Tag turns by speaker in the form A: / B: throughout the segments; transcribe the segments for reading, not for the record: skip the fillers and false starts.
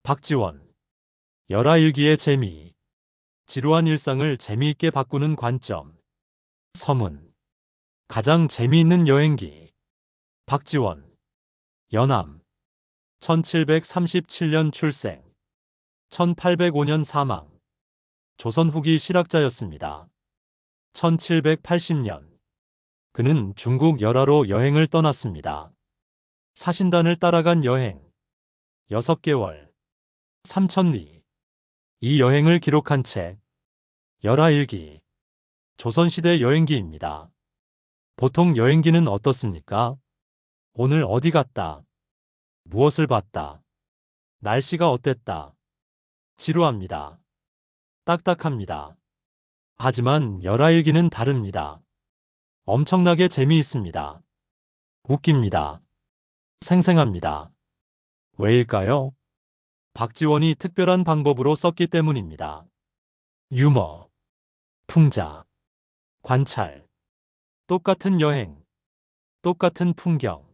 A: 박지원. 열하일기의 재미. 지루한 일상을 재미있게 바꾸는 관점. 서문. 가장 재미있는 여행기. 박지원. 연암. 1737년 출생. 1805년 사망. 조선 후기 실학자였습니다. 1780년. 그는 중국 열하로 여행을 떠났습니다. 사신단을 따라간 여행. 6개월. 3000리. 이 여행을 기록한 책. 열하일기. 조선시대 여행기입니다. 보통 여행기는 어떻습니까? 오늘 어디 갔다. 무엇을 봤다. 날씨가 어땠다. 지루합니다. 딱딱합니다. 하지만 열하일기는 다릅니다. 엄청나게 재미있습니다. 웃깁니다. 생생합니다. 왜일까요? 박지원이 특별한 방법으로 썼기 때문입니다. 유머, 풍자, 관찰. 똑같은 여행, 똑같은 풍경.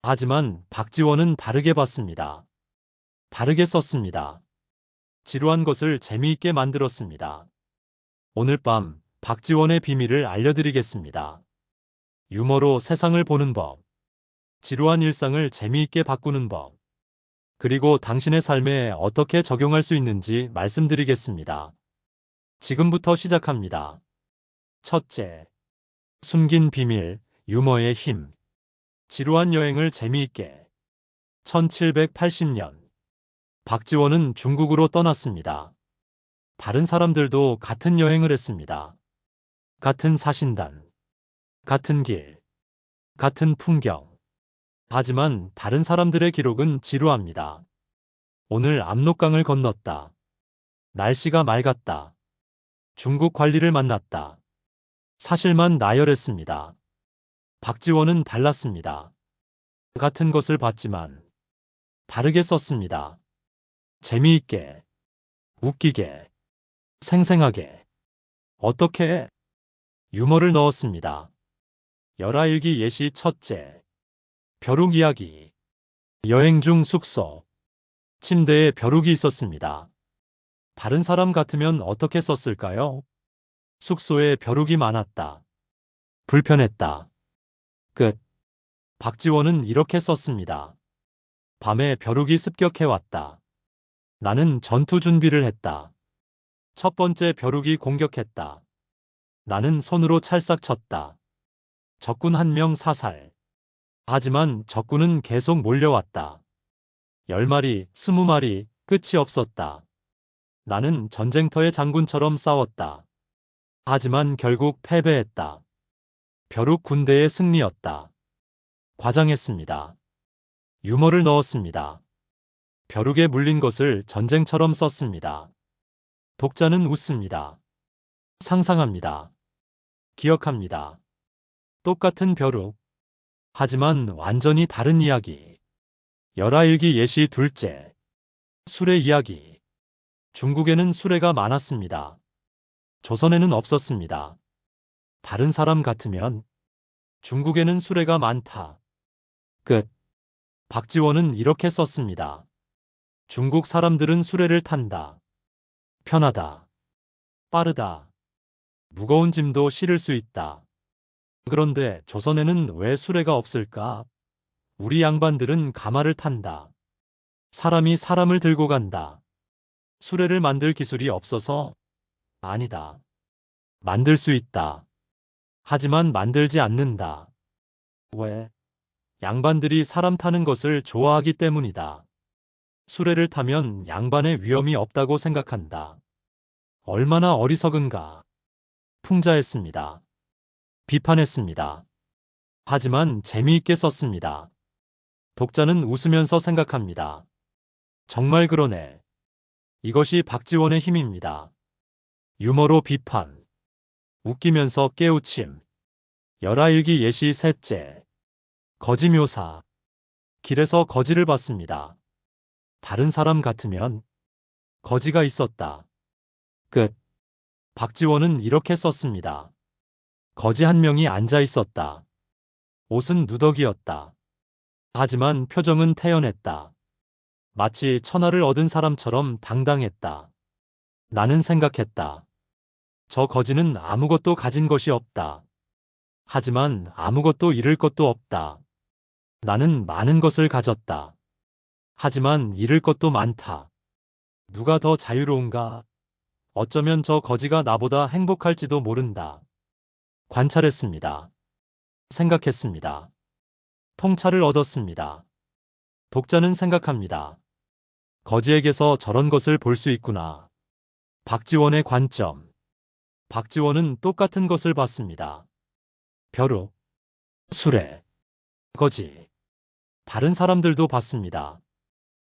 A: 하지만 박지원은 다르게 봤습니다. 다르게 썼습니다. 지루한 것을 재미있게 만들었습니다. 오늘 밤 박지원의 비밀을 알려드리겠습니다. 유머로 세상을 보는 법, 지루한 일상을 재미있게 바꾸는 법, 그리고 당신의 삶에 어떻게 적용할 수 있는지 말씀드리겠습니다. 지금부터 시작합니다. 첫째, 숨긴 비밀, 유머의 힘. 지루한 여행을 재미있게. 1780년. 박지원은 중국으로 떠났습니다. 다른 사람들도 같은 여행을 했습니다. 같은 사신단, 같은 길, 같은 풍경. 하지만 다른 사람들의 기록은 지루합니다. 오늘 압록강을 건넜다. 날씨가 맑았다. 중국 관리를 만났다. 사실만 나열했습니다. 박지원은 달랐습니다. 같은 것을 봤지만 다르게 썼습니다. 재미있게, 웃기게, 생생하게. 어떻게? 유머를 넣었습니다. 열하일기 예시 첫째. 벼룩 이야기. 여행 중 숙소. 침대에 벼룩이 있었습니다. 다른 사람 같으면 어떻게 썼을까요? 숙소에 벼룩이 많았다. 불편했다. 끝. 박지원은 이렇게 썼습니다. 밤에 벼룩이 습격해왔다. 나는 전투 준비를 했다. 첫 번째 벼룩이 공격했다. 나는 손으로 찰싹 쳤다. 적군 1명 사살. 하지만 적군은 계속 몰려왔다. 10마리, 20마리, 끝이 없었다. 나는 전쟁터의 장군처럼 싸웠다. 하지만 결국 패배했다. 벼룩 군대의 승리였다. 과장했습니다. 유머를 넣었습니다. 벼룩에 물린 것을 전쟁처럼 썼습니다. 독자는 웃습니다. 상상합니다. 기억합니다. 똑같은 벼룩. 하지만 완전히 다른 이야기. 열하일기 예시 둘째. 수레 이야기. 중국에는 수레가 많았습니다. 조선에는 없었습니다. 다른 사람 같으면 중국에는 수레가 많다. 끝. 박지원은 이렇게 썼습니다. 중국 사람들은 수레를 탄다. 편하다. 빠르다. 무거운 짐도 실을 수 있다. 그런데 조선에는 왜 수레가 없을까? 우리 양반들은 가마를 탄다. 사람이 사람을 들고 간다. 수레를 만들 기술이 없어서? 아니다. 만들 수 있다. 하지만 만들지 않는다. 왜? 양반들이 사람 타는 것을 좋아하기 때문이다. 수레를 타면 양반의 위험이 없다고 생각한다. 얼마나 어리석은가. 풍자했습니다. 비판했습니다. 하지만 재미있게 썼습니다. 독자는 웃으면서 생각합니다. 정말 그러네. 이것이 박지원의 힘입니다. 유머로 비판. 웃기면서 깨우침. 열하일기 예시 셋째. 거지 묘사. 길에서 거지를 봤습니다. 다른 사람 같으면 거지가 있었다. 끝. 박지원은 이렇게 썼습니다. 거지 1명이 앉아 있었다. 옷은 누더기였다. 하지만 표정은 태연했다. 마치 천하를 얻은 사람처럼 당당했다. 나는 생각했다. 저 거지는 아무것도 가진 것이 없다. 하지만 아무것도 잃을 것도 없다. 나는 많은 것을 가졌다. 하지만 잃을 것도 많다. 누가 더 자유로운가? 어쩌면 저 거지가 나보다 행복할지도 모른다. 관찰했습니다. 생각했습니다. 통찰을 얻었습니다. 독자는 생각합니다. 거지에게서 저런 것을 볼 수 있구나. 박지원의 관점. 박지원은 똑같은 것을 봤습니다. 벼룩, 수레, 거지. 다른 사람들도 봤습니다.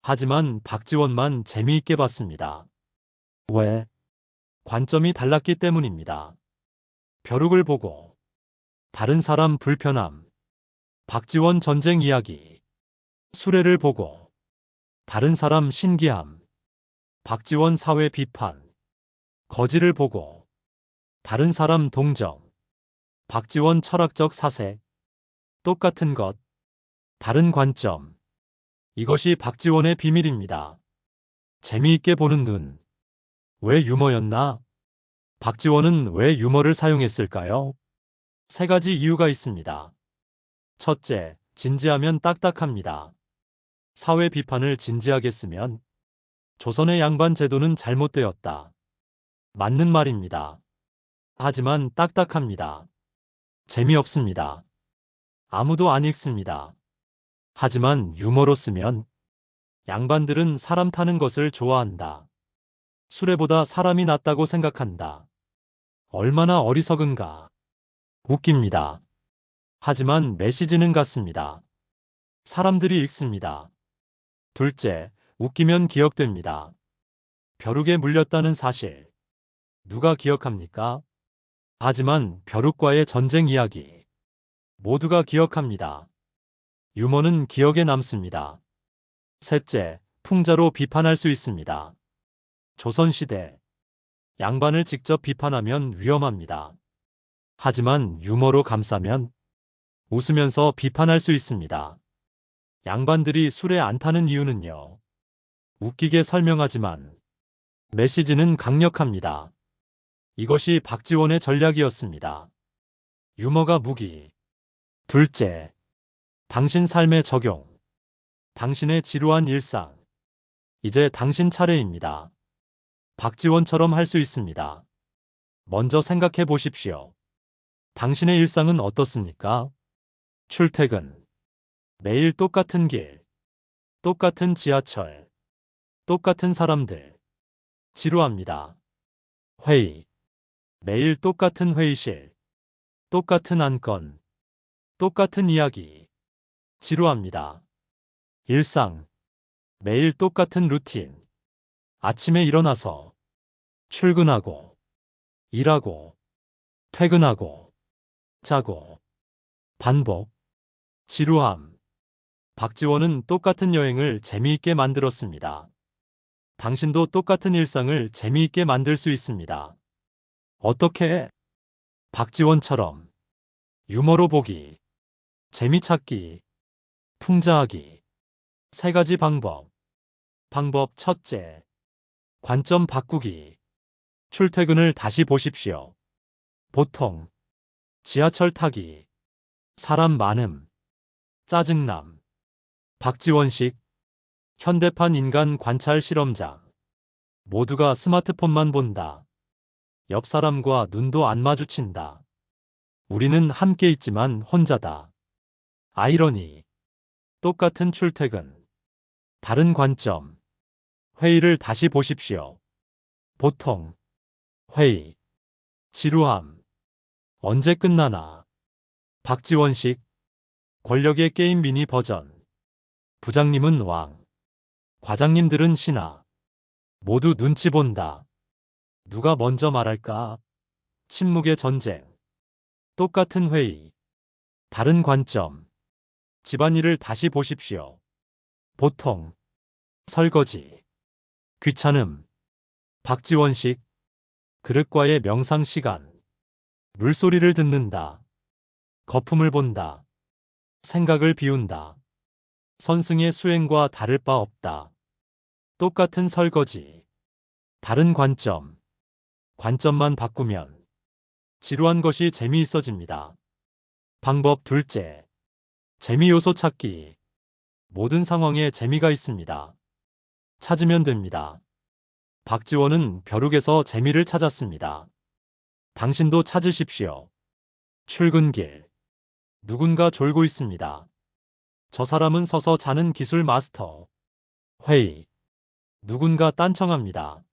A: 하지만 박지원만 재미있게 봤습니다. 왜? 관점이 달랐기 때문입니다. 벼룩을 보고 다른 사람 불편함, 박지원 전쟁 이야기. 수레를 보고 다른 사람 신기함, 박지원 사회 비판. 거지를 보고 다른 사람 동정, 박지원 철학적 사색. 똑같은 것, 다른 관점. 이것이 박지원의 비밀입니다. 재미있게 보는 눈. 왜 유머였나? 박지원은 왜 유머를 사용했을까요? 세 가지 이유가 있습니다. 첫째, 진지하면 딱딱합니다. 사회 비판을 진지하게 쓰면 조선의 양반 제도는 잘못되었다. 맞는 말입니다. 하지만 딱딱합니다. 재미없습니다. 아무도 안 읽습니다. 하지만 유머로 쓰면 양반들은 사람 타는 것을 좋아한다. 수레보다 사람이 낫다고 생각한다. 얼마나 어리석은가. 웃깁니다. 하지만 메시지는 같습니다. 사람들이 읽습니다. 둘째, 웃기면 기억됩니다. 벼룩에 물렸다는 사실. 누가 기억합니까? 하지만 벼룩과의 전쟁 이야기. 모두가 기억합니다. 유머는 기억에 남습니다. 셋째, 풍자로 비판할 수 있습니다. 조선시대. 양반을 직접 비판하면 위험합니다. 하지만 유머로 감싸면 웃으면서 비판할 수 있습니다. 양반들이 술에 안 타는 이유는요. 웃기게 설명하지만 메시지는 강력합니다. 이것이 박지원의 전략이었습니다. 유머가 무기. 둘째, 당신 삶에 적용. 당신의 지루한 일상. 이제 당신 차례입니다. 박지원처럼 할 수 있습니다. 먼저 생각해 보십시오. 당신의 일상은 어떻습니까? 출퇴근. 매일 똑같은 길. 똑같은 지하철. 똑같은 사람들. 지루합니다. 회의. 매일 똑같은 회의실. 똑같은 안건. 똑같은 이야기. 지루합니다. 일상. 매일 똑같은 루틴. 아침에 일어나서 출근하고, 일하고, 퇴근하고, 자고, 반복. 지루함. 박지원은 똑같은 여행을 재미있게 만들었습니다. 당신도 똑같은 일상을 재미있게 만들 수 있습니다. 어떻게? 박지원처럼. 유머로 보기. 재미찾기. 풍자하기. 세 가지 방법. 방법 첫째. 관점 바꾸기. 출퇴근을 다시 보십시오. 보통. 지하철 타기. 사람 많음. 짜증남. 박지원식. 현대판 인간 관찰 실험장. 모두가 스마트폰만 본다. 옆 사람과 눈도 안 마주친다. 우리는 함께 있지만 혼자다. 아이러니. 똑같은 출퇴근. 다른 관점. 회의를 다시 보십시오. 보통. 회의. 지루함. 언제 끝나나. 박지원식. 권력의 게임 미니 버전. 부장님은 왕. 과장님들은 신하. 모두 눈치 본다. 누가 먼저 말할까? 침묵의 전쟁. 똑같은 회의. 다른 관점. 집안일을 다시 보십시오. 보통. 설거지. 귀찮음. 박지원식. 그릇과의 명상 시간. 물소리를 듣는다. 거품을 본다. 생각을 비운다. 선승의 수행과 다를 바 없다. 똑같은 설거지. 다른 관점. 관점만 바꾸면 지루한 것이 재미있어집니다. 방법 둘째. 재미 요소 찾기. 모든 상황에 재미가 있습니다. 찾으면 됩니다. 박지원은 벼룩에서 재미를 찾았습니다. 당신도 찾으십시오. 출근길. 누군가 졸고 있습니다. 저 사람은 서서 자는 기술 마스터. 회의. 누군가 딴청합니다.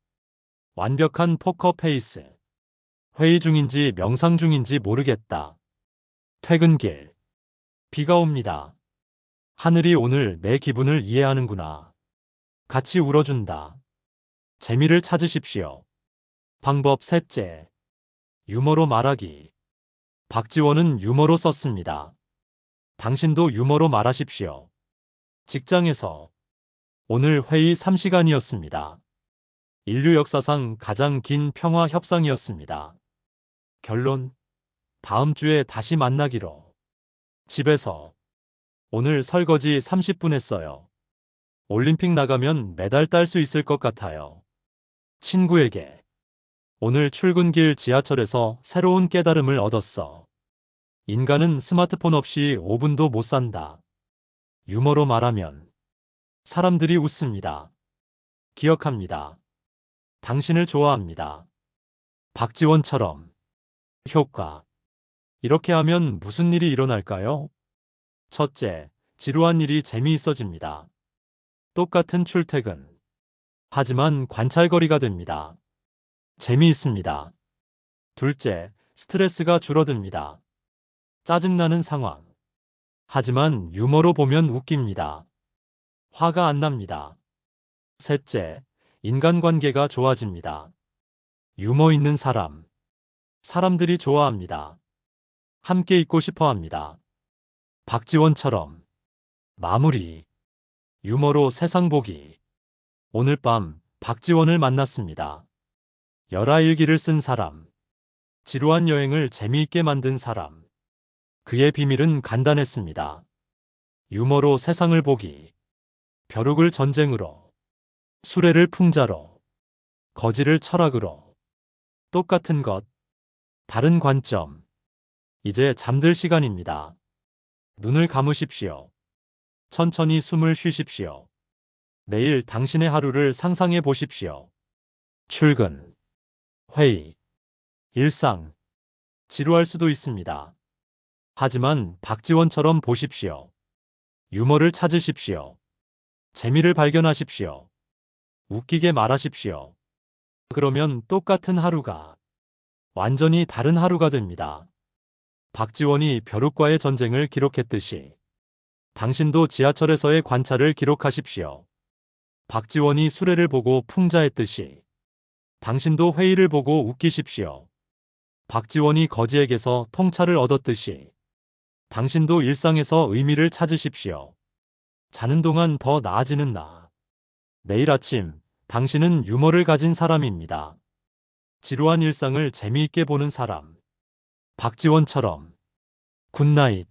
A: 완벽한 포커 페이스. 회의 중인지 명상 중인지 모르겠다. 퇴근길. 비가 옵니다. 하늘이 오늘 내 기분을 이해하는구나. 같이 울어준다. 재미를 찾으십시오. 방법 셋째. 유머로 말하기. 박지원은 유머로 썼습니다. 당신도 유머로 말하십시오. 직장에서. 오늘 회의 3시간이었습니다. 인류 역사상 가장 긴 평화 협상이었습니다. 결론. 다음 주에 다시 만나기로. 집에서. 오늘 설거지 30분 했어요. 올림픽 나가면 메달 딸 수 있을 것 같아요. 친구에게. 오늘 출근길 지하철에서 새로운 깨달음을 얻었어. 인간은 스마트폰 없이 5분도 못 산다. 유머로 말하면 사람들이 웃습니다. 기억합니다. 당신을 좋아합니다. 박지원처럼. 효과. 이렇게 하면 무슨 일이 일어날까요? 첫째, 지루한 일이 재미있어집니다. 똑같은 출퇴근. 하지만 관찰거리가 됩니다. 재미있습니다. 둘째, 스트레스가 줄어듭니다. 짜증나는 상황. 하지만 유머로 보면 웃깁니다. 화가 안 납니다. 셋째, 인간관계가 좋아집니다. 유머 있는 사람. 사람들이 좋아합니다. 함께 있고 싶어 합니다. 박지원처럼. 마무리. 유머로 세상 보기. 오늘 밤 박지원을 만났습니다. 열화일기를 쓴 사람. 지루한 여행을 재미있게 만든 사람. 그의 비밀은 간단했습니다. 유머로 세상을 보기. 벼룩을 전쟁으로. 수레를 풍자로. 거지를 철학으로. 똑같은 것. 다른 관점. 이제 잠들 시간입니다. 눈을 감으십시오. 천천히 숨을 쉬십시오. 내일 당신의 하루를 상상해 보십시오. 출근. 회의. 일상. 지루할 수도 있습니다. 하지만 박지원처럼 보십시오. 유머를 찾으십시오. 재미를 발견하십시오. 웃기게 말하십시오. 그러면 똑같은 하루가 완전히 다른 하루가 됩니다. 박지원이 벼룩과의 전쟁을 기록했듯이 당신도 지하철에서의 관찰을 기록하십시오. 박지원이 수레를 보고 풍자했듯이 당신도 회의를 보고 웃기십시오. 박지원이 거지에게서 통찰을 얻었듯이 당신도 일상에서 의미를 찾으십시오. 자는 동안 더 나아지는 나. 내일 아침 당신은 유머를 가진 사람입니다. 지루한 일상을 재미있게 보는 사람. 박지원처럼. 굿나잇.